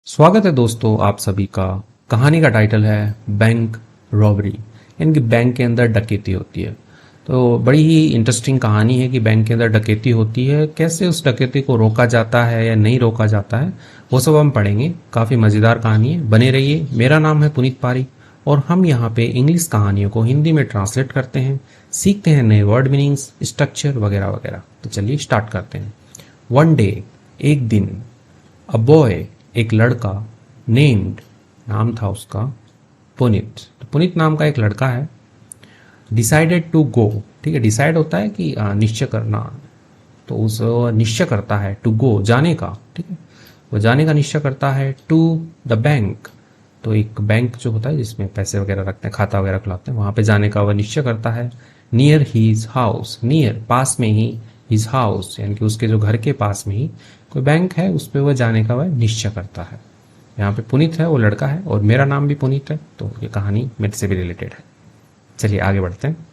स्वागत है दोस्तों आप सभी का। कहानी का टाइटल है बैंक रॉबरी, यानी कि बैंक के अंदर डकैती होती है। तो बड़ी ही इंटरेस्टिंग कहानी है कि बैंक के अंदर डकैती होती है, कैसे उस डकैती को रोका जाता है या नहीं रोका जाता है, वो सब हम पढ़ेंगे। काफ़ी मज़ेदार कहानी है, बने रहिए। मेरा नाम है पुनीत पारी और हम यहाँ पे इंग्लिश कहानियों को हिंदी में ट्रांसलेट करते हैं, सीखते हैं नए वर्ड मीनिंग्स, स्ट्रक्चर वगैरह वगैरह। तो चलिए स्टार्ट करते हैं। वन डे, एक दिन, अ बॉय, एक लड़का, नेम्ड, नाम था उसका, पुनीत। तो पुनीत नाम का एक लड़का है। डिसाइडेड टू गो, ठीक है, डिसाइड होता है कि निश्चय करना, तो उस निश्चय करता है टू गो, जाने का, ठीक है, वो जाने का निश्चय करता है टू द बैंक। तो एक बैंक जो होता है जिसमें पैसे वगैरह रखते हैं, खाता वगैरह खुलाते हैं, वहां पे जाने का वह निश्चय करता है। नियर हीज हाउस, नियर पास में ही, हिज हाउस यानी कि उसके जो घर के पास में ही कोई बैंक है, उस पर वह जाने का वह निश्चय करता है। यहाँ पे पुनीत है, वो लड़का है, और मेरा नाम भी पुनीत है, तो ये कहानी मेरे से भी रिलेटेड है। चलिए आगे बढ़ते हैं।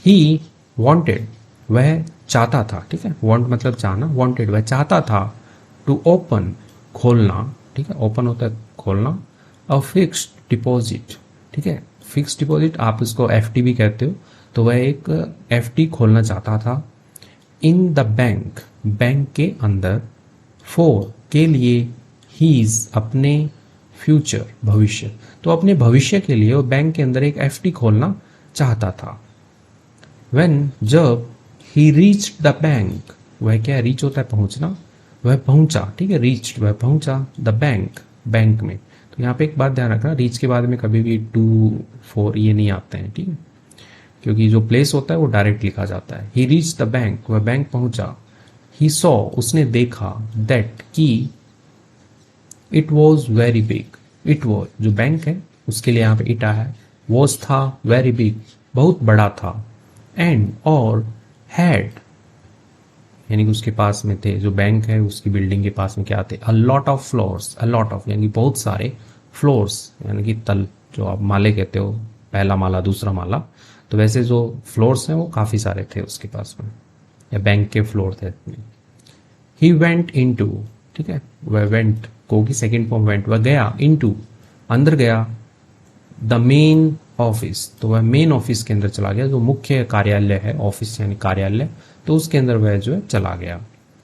ही वॉन्टेड, वह चाहता था, ठीक है, वॉन्ट मतलब चाहना, वॉन्टेड वह चाहता था, टू ओपन, खोलना, ठीक है, ओपन होता है खोलना, अ फिक्स्ड डिपॉजिट, ठीक है, फिक्स्ड डिपॉजिट आप इसको एफडी भी कहते हो, तो वह एक एफडी खोलना चाहता था। इन द बैंक, बैंक के अंदर, फॉर के लिए, हीज अपने, फ्यूचर भविष्य, तो अपने भविष्य के लिए वो बैंक के अंदर एक एफडी खोलना चाहता था। व्हेन जब, ही रीच्ड द बैंक, वह क्या रीच होता है पहुंचना, वह पहुंचा, ठीक है, रीच्ड वह पहुंचा, द बैंक बैंक में। तो यहाँ पे एक बात ध्यान रखना, रीच के बाद में कभी भी टू फोर ये नहीं आते हैं, ठीक है, क्योंकि जो प्लेस होता है वो डायरेक्ट लिखा जाता है। ही रीच द बैंक, वह बैंक पहुंचा। ही सॉ, उसने देखा, दैट की, it was very big, it was जो बैंक है उसके लिए यहाँ पे इट आया है, वॉज था, वेरी बिग बहुत बड़ा था, एंड और, हैड यानी कि उसके पास में थे, जो बैंक है उसकी बिल्डिंग के पास में क्या थे, a lot of floors, a lot of यानी बहुत सारे, फ्लोर्स यानी कि तल, जो आप माले कहते हो, पहला माला दूसरा माला, तो वैसे जो फ्लोर्स हैं वो काफ़ी सारे थे उसके पास में, या बैंक के फ्लोर थे इतने। ही वेंट इन टू, ठीक है, वह वेंट को की सेकेंड फॉर्म वेंट, वह गया, इन टू अंदर गया, द मेन ऑफिस, तो वह मेन ऑफिस के अंदर चला गया, जो मुख्य कार्यालय है, ऑफिस यानी कार्यालय, तो उसके अंदर वह जो है चला गया।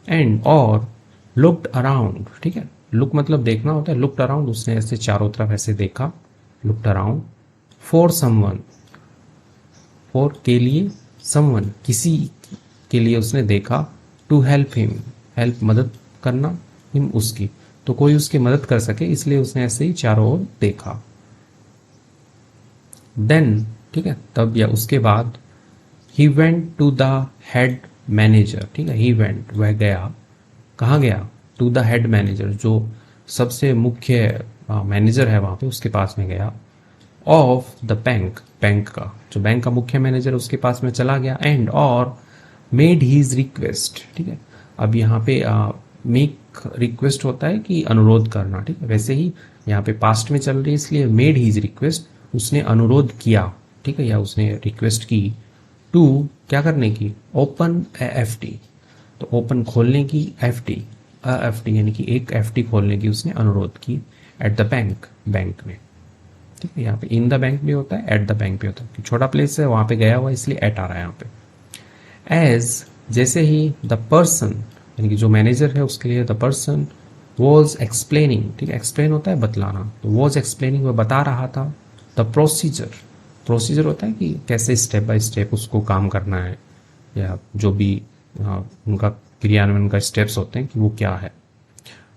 एंड और, लुक्ड अराउंड, ठीक है, लुक मतलब देखना होता है, लुक्ड अराउंड उसने ऐसे चारों तरफ ऐसे देखा, looked around, for someone, for के लिए, समवन किसी के लिए उसने देखा, टू हेल्प हिम, हेल्प मदद करना, हिम उसकी, तो कोई उसकी मदद कर सके इसलिए उसने ऐसे ही चारों ओर देखा। देन, ठीक है, तब या उसके बाद, he went to the head manager, ठीक है, ही वेंट वह गया, कहाँ गया, टू द हेड मैनेजर, जो सबसे मुख्य मैनेजर है वहाँ पे, उसके पास में गया, ऑफ द बैंक, बैंक का जो बैंक का मुख्य मैनेजर उसके पास में चला गया, एंड और, मेड हीज रिक्वेस्ट, ठीक है, अब यहाँ पे मेक रिक्वेस्ट होता है कि अनुरोध करना, ठीक है, वैसे ही यहाँ पे पास्ट में चल रही है इसलिए मेड हीज रिक्वेस्ट, उसने अनुरोध किया, ठीक है, या उसने रिक्वेस्ट की, टू क्या करने की, ओपन एफडी, तो ओपन खोलने की, एफडी एफडी यानी कि एक एफडी खोलने की उसने अनुरोध की, एट द बैंक, बैंक में, ठीक है, यहाँ पे इन द बैंक भी होता है, एट द बैंक भी होता है, छोटा प्लेस है वहां पे गया हुआ इसलिए एट आ रहा है यहाँ पे। एज जैसे ही, द पर्सन यानी कि जो मैनेजर है उसके लिए, द पर्सन वॉज एक्सप्लेनिंग, ठीक है, एक्सप्लेन होता है बतलाना, तो वॉज एक्सप्लेनिंग वह बता रहा था, द प्रोसीजर, प्रोसीजर होता है कि कैसे स्टेप बाय स्टेप उसको काम करना है, या जो भी उनका क्रियान्वयन का स्टेप्स होते हैं कि वो क्या है।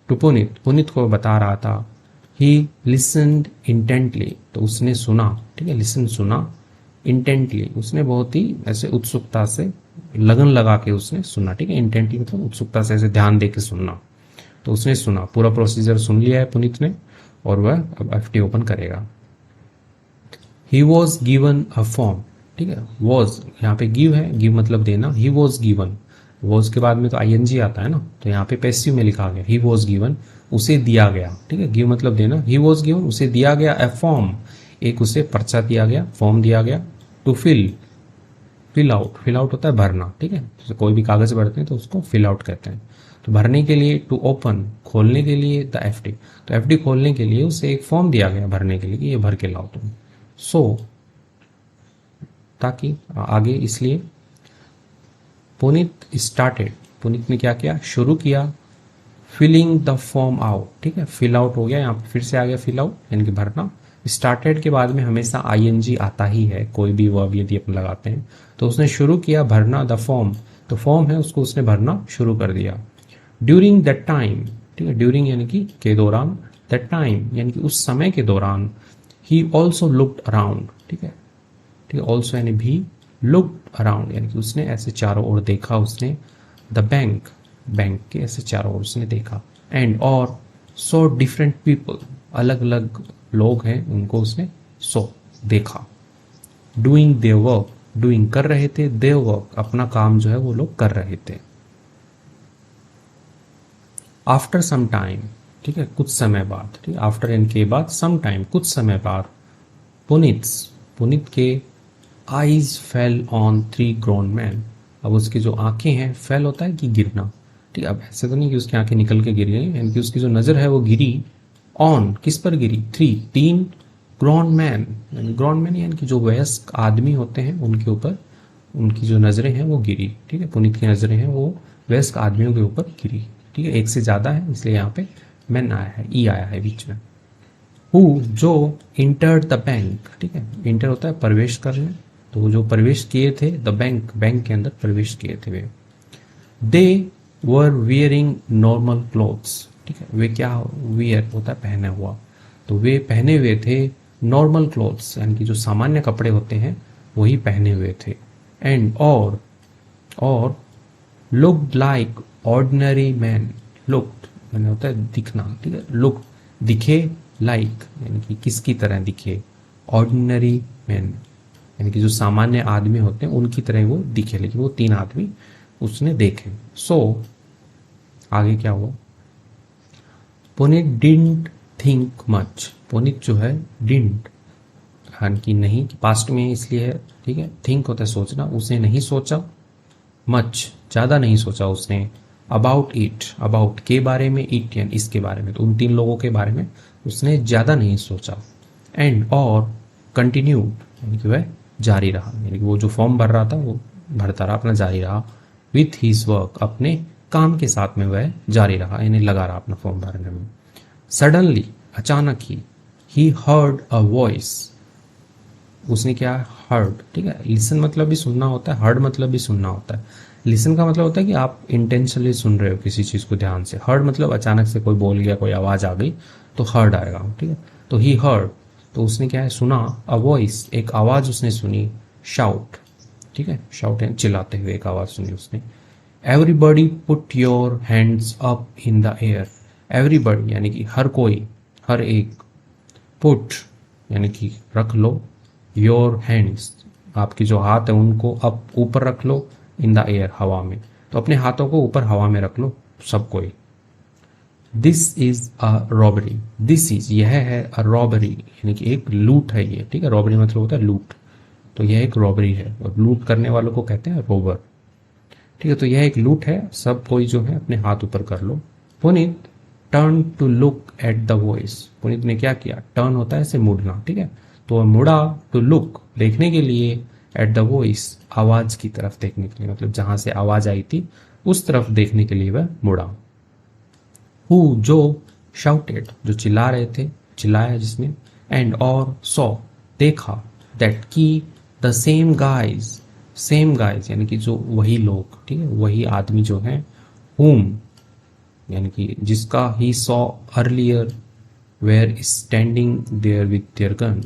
टू पुनीत, पुनीत को बता रहा था। ही लिसनड इंटेंटली, तो उसने सुना, ठीक है, लिसन सुना, इंटेंटली उसने बहुत ही ऐसे उत्सुकता से, लगन लगा के उसने सुना, ठीक है, इंटेंटली मतलब उत्सुकता से ऐसे ध्यान दे के सुनना, तो उसने सुना, पूरा प्रोसीजर सुन लिया है पुनीत ने, और वह अब एफडी ओपन करेगा। He was given a form, ठीक है, वॉज यहाँ पे गिव है, गिव मतलब देना, ही वॉज गिवन, वॉज के बाद में तो आईएनजी आता है ना, तो यहाँ पे पैसिव में लिखा गया, ही वॉज गिवन उसे दिया गया, ठीक है, गिव मतलब देना, ही वॉज गिवन उसे दिया गया, ए फॉर्म एक उसे पर्चा दिया गया, फॉर्म दिया गया, to fill, fill out, fill out होता है भरना, ठीक है, तो कोई भी कागज भरते हैं तो उसको फिल आउट कहते हैं, तो भरने के लिए, टू ओपन खोलने के लिए, द एफडी, तो एफडी खोलने के लिए उसे एक फॉर्म दिया गया भरने के लिए कि ये भर के लाओ तुम। सो ताकि आगे, इसलिए पुनीत स्टार्टेड, पुनीत ने क्या किया, शुरू किया, फिलिंग द फॉर्म आउट, ठीक है, फिल आउट हो गया, यहाँ पे फिर से आ गया फिल आउट यानी कि भरना। स्टार्टेड के बाद में हमेशा आईएनजी आता ही है, कोई भी वर्ब यदि अपन लगाते हैं, तो उसने शुरू किया भरना द फॉर्म, तो फॉर्म है उसको उसने भरना शुरू कर दिया। ड्यूरिंग दैट टाइम, ठीक है, ड्यूरिंग यानी कि के दौरान, दैट टाइम यानी कि उस समय के दौरान, ही ऑल्सो लुक्ड अराउंड, ठीक है, ठीक है, ऑल्सो यानी भी, लुक्ड अराउंड यानी कि उसने ऐसे चारों ओर देखा, उसने द बैंक, बैंक के ऐसे चारों ओर उसने देखा, एंड और सो डिफरेंट पीपल, अलग अलग लोग हैं उनको उसने सो देखा। डूइंग देयर वर्क, डूइंग कर रहे थे, देयर वर्क अपना काम जो है वो लोग कर रहे थे। आफ्टर सम टाइम, ठीक है, कुछ समय बाद, ठीक है, आफ्टर यानी के बाद, सम टाइम कुछ समय बाद, पुनीत के eyes fell on 3 grown man, अब उसकी जो आंखें हैं, फेल होता है कि गिरना, ठीक है, अब ऐसे तो नहीं कि उसकी आंखें निकल के गिर गई, यानी कि उसकी जो नज़र है वो गिरी, ऑन किस पर गिरी, 3 ग्रोन मैन, ग्रोन मैन यानी कि जो वयस्क आदमी होते हैं उनके ऊपर उनकी जो नज़रें हैं वो गिरी, ठीक है, पुनीत की नज़रें हैं वो वयस्क आदमियों के ऊपर गिरी, ठीक है, एक से ज़्यादा है इसलिए यहाँ पे मैन आया है, ई आया है बीच में। हु जो इंटर्ड द बैंक, ठीक है, इंटर होता है प्रवेश करना, तो वो जो प्रवेश किए थे, द बैंक, बैंक के अंदर प्रवेश किए थे वे, दे वर वियरिंग नॉर्मल क्लोथ्स, ठीक है, वे क्या, वियर होता है पहना हुआ, तो वे पहने हुए थे नॉर्मल क्लोथ्स यानी कि जो सामान्य कपड़े होते हैं वही पहने हुए थे, एंड और looked like ordinary man, looked मैंने होता है दिखना, ठीक है, लुक दिखे, लाइक यानी कि किसकी तरह दिखे, ऑर्डिनरी मैन यानी कि जो सामान्य आदमी होते हैं उनकी तरह वो दिखे, लेकिन वो 3 आदमी उसने देखे। सो आगे क्या हुआ, Puneet didn't think much, Puneet जो है डिडंट यानी कि नहीं, पास्ट में इसलिए है, ठीक है, थिंक होता है सोचना, उसने नहीं सोचा, मच ज़्यादा नहीं सोचा उसने, अबाउट इट, अबाउट के बारे में, इट यानी इसके बारे में, तो उन 3 लोगों के बारे में उसने ज़्यादा नहीं सोचा, एंड और कंटिन्यूड यानी कि वह जारी रहा, यानी कि वो जो फॉर्म भर रहा था वो भरता रहा, अपना जारी रहा, विथ हिज वर्क अपने काम के साथ में वह जारी रहा, यानी लगा रहा अपना फॉर्म भरने में। सडनली अचानक ही हर्ड अ वॉइस, उसने क्या, हर्ड, ठीक है, लिसन मतलब भी सुनना होता है, हर्ड मतलब भी सुनना होता है। लिसन का मतलब होता है कि आप इंटेंशनली सुन रहे हो किसी चीज़ को ध्यान से, हर्ड मतलब अचानक से कोई बोल गया, कोई आवाज़ आ गई तो हर्ड आएगा, ठीक है, तो ही हर्ड, तो उसने क्या है, सुना, अ वॉइस एक आवाज़ उसने सुनी, शाउट, ठीक है, शाउट है चिल्लाते हुए एक आवाज़ सुनी उसने, everybody put your hands up in the air, everybody यानी कि हर कोई, हर एक, पुट यानी कि रख लो, योर हैंड्स आपके जो हाथ है उनको अप ऊपर रख लो, इन द एयर हवा में, तो अपने हाथों को ऊपर हवा में रख लो सब कोई। This is a robbery, this is यह है, अ रॉबरी यानी कि एक लूट है ये, ठीक है, रॉबरी मतलब होता है लूट, तो यह एक रॉबरी है और लूट करने वालों को कहते हैं रोबर, ठीक है, तो यह एक लूट है, सब कोई जो है अपने हाथ ऊपर कर लो। Puneet turn to look at the voice, Puneet ने क्या किया, टर्न होता है ऐसे मुड़ना, ठीक है, तो वह मुड़ा, टू लुक देखने के लिए, एट द वॉइस आवाज की तरफ देखने के लिए, मतलब जहां से आवाज आई थी उस तरफ देखने के लिए वह मुड़ा। हु जो, शाउटेड जो चिल्ला रहे थे, चिल्लाया जिसने, एंड और सॉ देखा, दैट की द सेम गाइज यानी कि जो वही लोग, ठीक है, वही आदमी जो है, हुम यानी कि जिसका he saw earlier where standing there with their gun,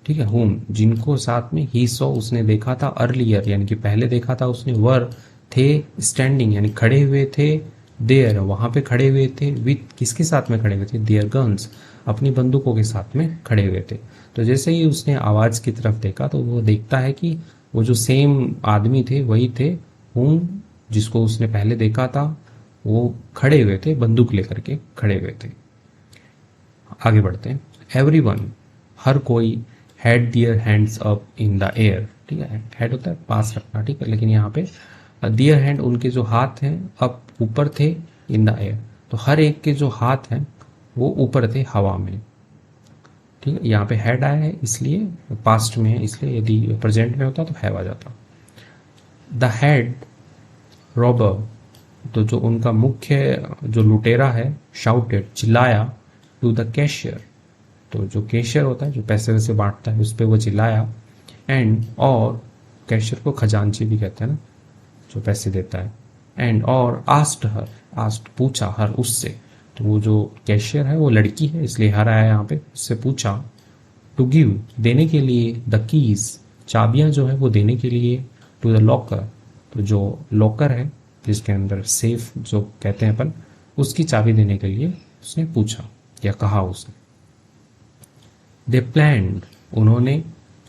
ठीक है, हुम जिनको साथ में, ही सॉ उसने देखा था, अर्लियर यानी कि पहले देखा था उसने, वर थे, स्टैंडिंग यानी खड़े हुए थे, देयर वहां पे खड़े हुए थे, विथ किसके साथ में खड़े हुए थे, देयर गन्स अपनी बंदूकों के साथ में खड़े हुए थे। तो जैसे ही उसने आवाज की तरफ देखा तो वो देखता है कि वो जो सेम आदमी थे वही थे, हुम जिसको उसने पहले देखा था, वो खड़े हुए थे, बंदूक लेकर के खड़े हुए थे। आगे बढ़ते हैं। एवरीवन हर कोई, had their hands up in the air, ठीक है, हेड होता है पास रखना, ठीक है, लेकिन यहाँ पे दियर हैंड उनके जो हाथ हैं अप ऊपर थे, इन द एयर। तो हर एक के जो हाथ हैं वो ऊपर थे हवा में, ठीक है। यहाँ पे हैड आया है इसलिए, पास्ट में है इसलिए, यदि प्रेजेंट में होता तो हैव आ जाता। द हैड रॉबर, तो जो उनका मुख्य जो लुटेरा है, शाउटेड चिल्लाया, टू द कैशियर, तो जो कैशियर होता है जो पैसे वैसे बांटता है उस पर वो चिल्लाया, एंड और कैशियर को खजांची भी कहते हैं ना, जो पैसे देता है, एंड और आस्क्ड हर, आस्क्ड पूछा, हर उससे, तो वो जो कैशियर है वो लड़की है इसलिए हर आया यहाँ पे, उससे पूछा, टू गिव देने के लिए, द कीज चाबियां जो है वो देने के लिए, टू द लॉकर, तो जो लॉकर है जिसके अंदर सेफ जो कहते हैं अपन, उसकी चाबी देने के लिए उसने पूछा या कहा उसने। दे प्लान्ड, उन्होंने,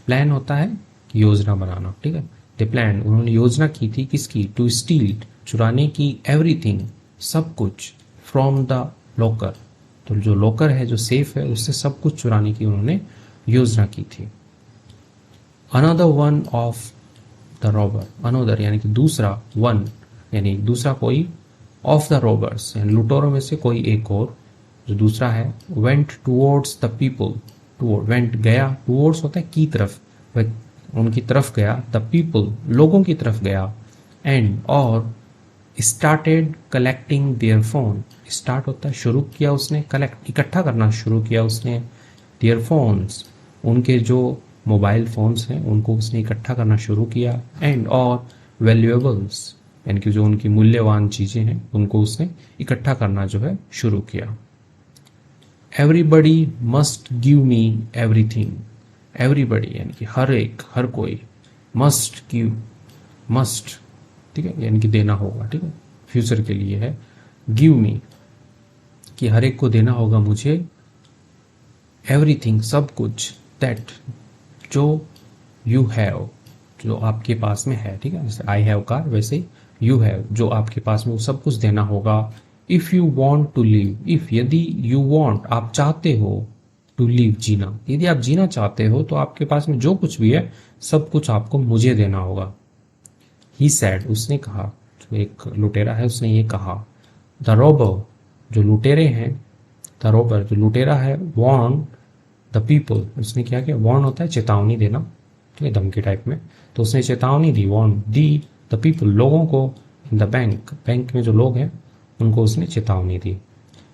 प्लान होता है योजना बनाना, ठीक है। दे प्लान, उन्होंने योजना की थी, किसकी, टू स्टील चुराने की, एवरीथिंग सब कुछ, फ्रॉम द लॉकर, तो जो लॉकर है जो सेफ है उससे सब कुछ चुराने की उन्होंने योजना की थी। Another one of the robber, another यानी कि दूसरा, वन यानी दूसरा कोई, ऑफ द रॉबर्स यानी लुटेरों में से कोई एक और जो दूसरा है, went towards the people, toward went गया, टूवर्ड्स होता है की तरफ, वह उनकी तरफ गया, द पीपल लोगों की तरफ गया, एंड और started collecting their phone, start होता है शुरू किया उसने, कलेक्ट इकट्ठा करना शुरू किया उसने, देयर फोन्स उनके जो मोबाइल फ़ोन्स हैं उनको उसने इकट्ठा करना शुरू किया, एंड और वैल्यूएबल्स यानी कि जो उनकी मूल्यवान चीज़ें हैं उनको उसने इकट्ठा करना जो है शुरू किया। Everybody must give me everything, everybody यानी कि हर एक, हर कोई, मस्ट गिव, मस्ट, ठीक है, यानी कि देना होगा, ठीक है, फ्यूचर के लिए है, गिव मी कि हर एक को देना होगा मुझे, एवरीथिंग सब कुछ, दैट जो यू हैव जो आपके पास में है, ठीक है, जैसे आई हैव कार वैसे यू हैव जो आपके पास में वो सब कुछ देना होगा। If you want to live, if यदि, यू वॉन्ट आप चाहते हो, टू लिव जीना, यदि आप जीना चाहते हो तो आपके पास में जो कुछ भी है सब कुछ आपको मुझे देना होगा। ही सैड उसने कहा, जो एक लुटेरा है उसने ये कहा। द रॉबर जो लुटेरे हैं, द रॉबर जो लुटेरा है, वॉर्न द पीपल उसने क्या किया, वॉर्न होता है चेतावनी देना, ठीक है, धमकी टाइप में, तो उसने चेतावनी दी, वॉर्न दी द पीपल लोगों को, इन द बैंक बैंक में जो लोग हैं उनको उसने चेतावनी दी,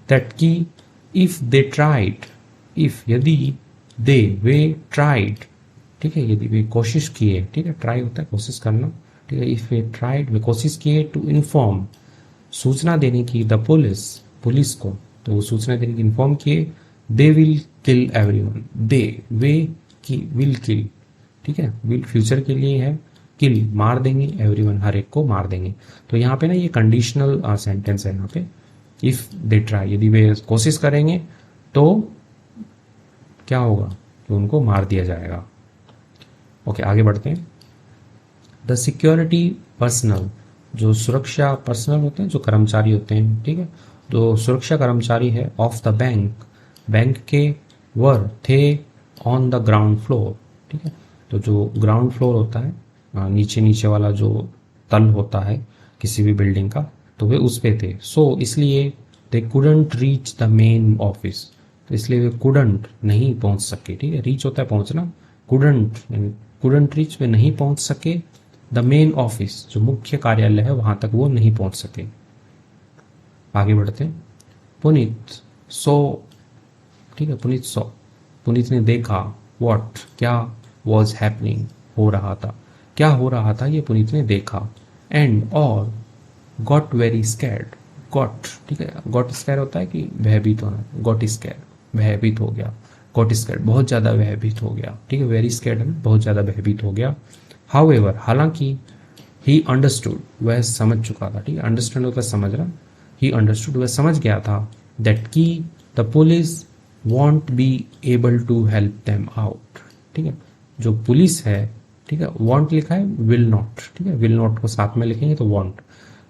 दैट की इफ दे ट्राइड, इफ यदि, दे वे ट्राइड, ठीक है, यदि वे कोशिश किए, ठीक है, ट्राई होता है कोशिश करना, ठीक है, इफ वे ट्राइड वे कोशिश किए, टू इन्फॉर्म सूचना देने की, द पुलिस पुलिस को, तो वो सूचना देने की इन्फॉर्म किए, दे विल किल एवरीवन, दे वे की विल किल, ठीक है, विल फ्यूचर के लिए है, किल मार देंगे, एवरीवन हर एक को मार देंगे। तो यहाँ पे ना ये कंडीशनल सेंटेंस है यहाँ पे, इफ दे ट्राई यदि वे कोशिश करेंगे तो क्या होगा कि उनको मार दिया जाएगा। ओके आगे बढ़ते हैं। द सिक्योरिटी पर्सनल जो सुरक्षा पर्सनल होते हैं जो कर्मचारी होते हैं, ठीक है, जो सुरक्षा कर्मचारी है, ऑफ द बैंक बैंक के, वर थे, ऑन द ग्राउंड फ्लोर, ठीक है, तो जो ग्राउंड फ्लोर होता है नीचे नीचे वाला जो तल होता है किसी भी बिल्डिंग का, तो वे उस पे थे। सो इसलिए they couldn't reach the main office, तो इसलिए वे कुडंट नहीं पहुंच सके, ठीक है, रीच होता है पहुंचना, कुडंट रीच वे नहीं पहुंच सके, द मेन ऑफिस जो मुख्य कार्यालय है वहां तक वो नहीं पहुंच सके। आगे बढ़ते हैं। पुनीत सो, ठीक है, पुनीत सो पुनीत ने देखा, व्हाट क्या, वॉज हैपनिंग हो रहा था, क्या हो रहा था ये पुनीत ने देखा, एंड और गॉट वेरी स्कैर्ड, गॉट, ठीक है, गॉट स्कैर होता है कि भयभीत होना, गॉट स्कैर भयभीत हो गया, गॉट स्कैर्ड बहुत ज़्यादा भयभीत हो गया, ठीक है, वेरी स्कैर्ड है बहुत ज़्यादा भयभीत हो गया। हाउएवर हालांकि, ही अंडरस्टूड वह समझ चुका था, ठीक है, अंडरस्टैंड होता है समझना, ही अंडरस्टूड वह समझ गया था, दैट की the police won't be able to help them out, ठीक है, जो पुलिस है, ठीक है, वॉन्ट लिखा है, विल नॉट, ठीक है, विल नॉट को साथ में लिखेंगे तो वॉन्ट,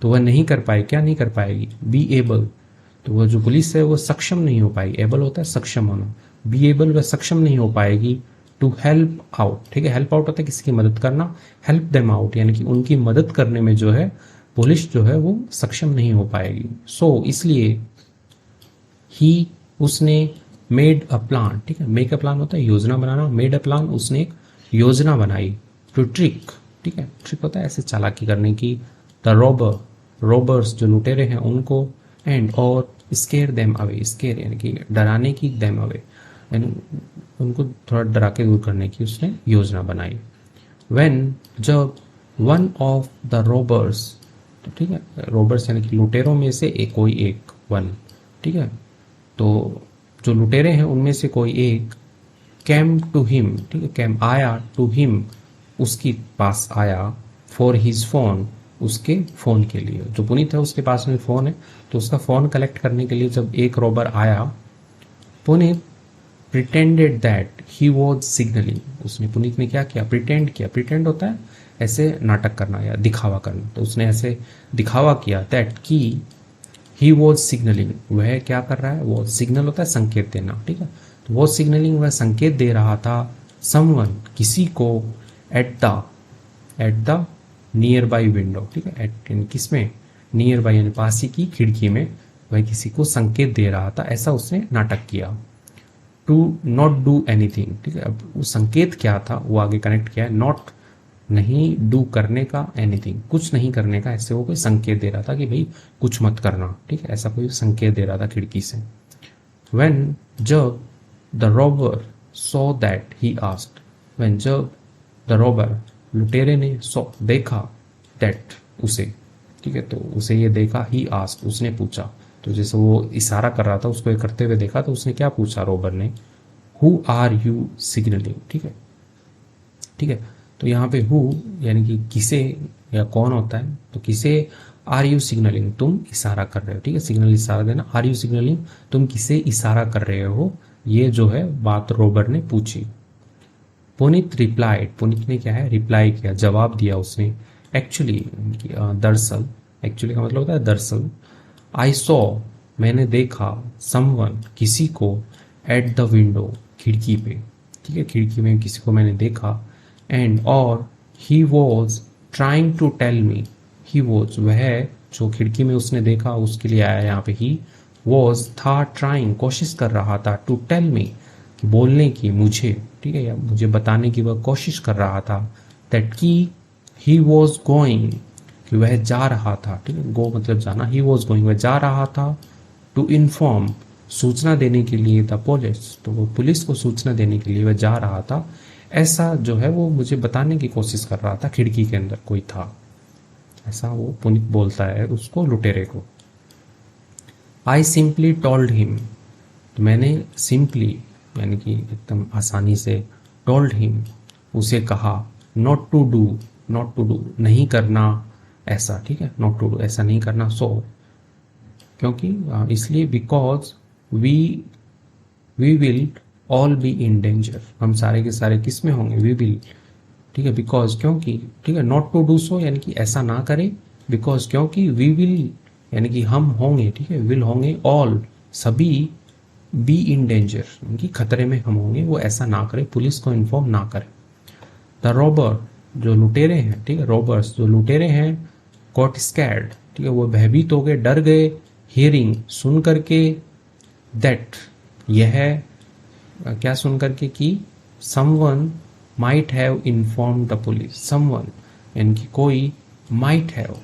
तो वह नहीं कर पाए, क्या नहीं कर पाएगी, बी एबल, तो वह जो पुलिस है वो सक्षम नहीं हो पाएगी, एबल होता है सक्षम होना, बी एबल वह सक्षम नहीं हो पाएगी, टू हेल्प आउट, ठीक है, हेल्प आउट होता है किसी की मदद करना, हेल्प देम आउट यानी कि उनकी मदद करने में जो है पुलिस जो है वो सक्षम नहीं हो पाएगी। सो इसलिए ही उसने मेड अ प्लान, ठीक है, मेक अ प्लान होता है योजना बनाना, मेड अ प्लान उसने एक योजना बनाई, टू ट्रिक, ठीक है, ट्रिक होता है ऐसे चालाकी करने की, द रॉबर्स जो लुटेरे हैं उनको, एंड और स्केयर देम अवे, स्केयर यानी कि डराने की, देम अवे यानी उनको थोड़ा डरा के दूर करने की उसने योजना बनाई। व्हेन जब वन ऑफ द रॉबर्स, तो ठीक है, रॉबर्स यानी कि लुटेरों में से एक, कोई एक, वन, ठीक है, तो जो लुटेरे हैं उनमें से कोई एक, कैम टू हिम, ठीक है, कैम आया, टू हिम उसके पास आया, फॉर हिज फोन उसके फ़ोन के लिए, जो पुनीत है उसके पास में फ़ोन है, तो उसका फ़ोन कलेक्ट करने के लिए जब एक रॉबर आया, Puneet pretended that he was signalling, उसने, पुनीत ने क्या किया, प्रिटेंड किया, प्रिटेंड होता है ऐसे नाटक करना या दिखावा करना, तो उसने ऐसे दिखावा किया दैट कि ही वॉज सिग्नलिंग, वह क्या कर रहा है, वो सिग्नल होता है संकेत देना, ठीक है, तो वो सिग्नलिंग, वह संकेत दे रहा था, समवन किसी को, at the near by window, ठीक है, एट किस में, नियर बाई यानी पास ही की खिड़की में वह किसी को संकेत दे रहा था, ऐसा उसने नाटक किया। टू नॉट डू एनीथिंग, ठीक है, अब वो संकेत क्या था वो आगे कनेक्ट किया है, नॉट नहीं, डू करने का, एनीथिंग कुछ नहीं करने का, ऐसे वो कोई संकेत दे रहा था कि भाई कुछ मत करना, ठीक है, ऐसा कोई संकेत दे रहा था खिड़की से। व्हेन जब the robber saw that he asked, when जब द रॉबर लुटेरे ने सॉ देखा, दैट उसे, ठीक है, तो उसे ये देखा, ही आस्क्ड उसने पूछा, तो जैसे वो इशारा कर रहा था उसको ये करते हुए देखा, तो उसने क्या पूछा रॉबर ने, हु आर यू सिग्नलिंग, ठीक है, ठीक है, तो यहाँ पे हु यानी कि किसे या कौन होता है, तो किसे आर यू सिग्नलिंग तुम इशारा कर रहे हो, ठीक है, सिग्नल इशारा देना, आर यू सिग्नलिंग तुम किसे इशारा कर रहे हो, ये जो है बात रोबर ने पूछी। पुनीत रिप्लाइड, पुनीत ने क्या है, रिप्लाई किया, जवाब दिया उसने, एक्चुअली दरअसल, एक्चुअली का मतलब होता है दरअसल, आई सॉ मैंने देखा, समवन किसी को, एट द विंडो खिड़की पे, ठीक है, खिड़की में किसी को मैंने देखा, एंड और he was trying to tell me, he was वह जो खिड़की में उसने देखा उसके लिए आया यहाँ पे, ही वॉज था ट्राइंग कोशिश कर रहा था, टू टेल मी बोलने की मुझे, ठीक है, या मुझे बताने की वह कोशिश कर रहा था, दैट की ही वॉज गोइंग कि वह जा रहा था, ठीक है, गो मतलब जाना, ही वॉज गोइंग वह जा रहा था, टू इन्फॉर्म सूचना देने के लिए, द पुलिस तो वो पुलिस को सूचना देने के लिए वह जा रहा था, ऐसा जो है वो मुझे बताने की कोशिश कर रहा था, खिड़की के अंदर कोई था, ऐसा वो पुनीत बोलता है उसको, लुटेरे को। आई सिंपली टोल्ड हिम, तो मैंने सिंपली यानी कि एकदम आसानी से, टोल्ड हिम उसे कहा, not to do, not to do नहीं करना ऐसा, ठीक है, नॉट टू डू ऐसा नहीं करना, सो क्योंकि इसलिए, because we we will all be in danger, हम सारे के सारे किस में होंगे, वी विल, ठीक है, बिकॉज क्योंकि, ठीक है, नॉट टू डू सो यानी कि ऐसा ना करें, बिकॉज क्योंकि, वी विल यानी कि हम होंगे, ठीक है, विल होंगे, ऑल सभी, बी इन डेंजर यानी कि खतरे में हम होंगे, वो ऐसा ना करे, पुलिस को इन्फॉर्म ना करे। द रॉबर जो लुटेरे हैं, ठीक है, रॉबर्स जो लुटेरे हैं, गॉट स्कैर्ड, ठीक है, वो भयभीत हो गए, डर गए, हियरिंग सुन करके, दैट यह क्या सुन करके कि, someone might have inform the police, someone यानी कि कोई, माइट हैव,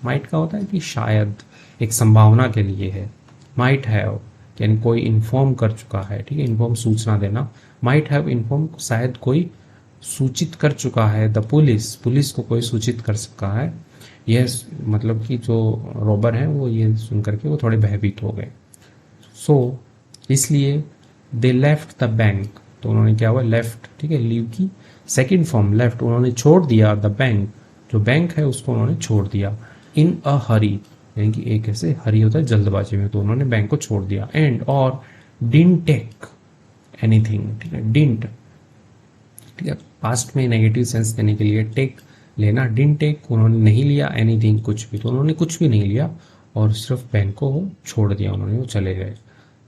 माइट का होता है कि शायद, एक संभावना के लिए है, माइट हैव यानी कोई इन्फॉर्म कर चुका है, ठीक है, इन्फॉर्म सूचना देना, माइट हैव इन्फॉर्म शायद कोई सूचित कर चुका है, द पुलिस पुलिस को कोई सूचित कर सका है, यह मतलब कि जो रॉबर हैं वो ये सुन करके वो थोड़े भयभीत हो गए, सो इसलिए, दे लेफ्ट द बैंक, तो उन्होंने क्या हुआ, लेफ्ट, ठीक है, लीव की सेकंड फॉर्म लेफ्ट, उन्होंने छोड़ दिया, द बैंक जो बैंक है उसको उन्होंने छोड़ दिया, इन अ हरी यानी कि एक ऐसे हरी होता है जल्दबाजी में, तो उन्होंने बैंक को छोड़ दिया, एंड और डिडंट टेक एनीथिंग, ठीक है, डिडंट, ठीक है, पास्ट में नेगेटिव सेंस देने के लिए टेक लेना, डिडंट टेक उन्होंने नहीं लिया, एनीथिंग कुछ भी, तो उन्होंने कुछ भी नहीं लिया और सिर्फ बैंक को छोड़ दिया उन्होंने, वो चले गए।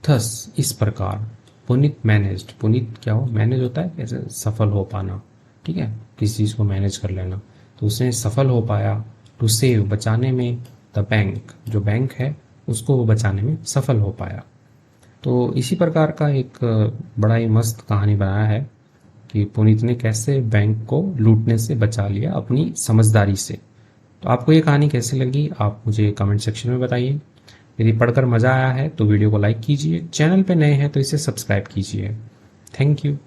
थस इस प्रकार, पुनीत मैनेज्ड, पुनीत क्या हो, मैनेज होता है कैसे, सफल हो पाना, ठीक है, किसी चीज़ को मैनेज कर लेना, तो उसने सफल हो पाया, टू सेव, बचाने में, द बैंक, जो बैंक है उसको वो बचाने में सफल हो पाया। तो इसी प्रकार का एक बड़ा ही मस्त कहानी बनाया है कि पुनीत ने कैसे बैंक को लूटने से बचा लिया अपनी समझदारी से। तो आपको ये कहानी कैसी लगी आप मुझे कमेंट सेक्शन में बताइए। यदि पढ़कर मज़ा आया है तो वीडियो को लाइक कीजिए, चैनल पे नए हैं तो इसे सब्सक्राइब कीजिए। Thank you.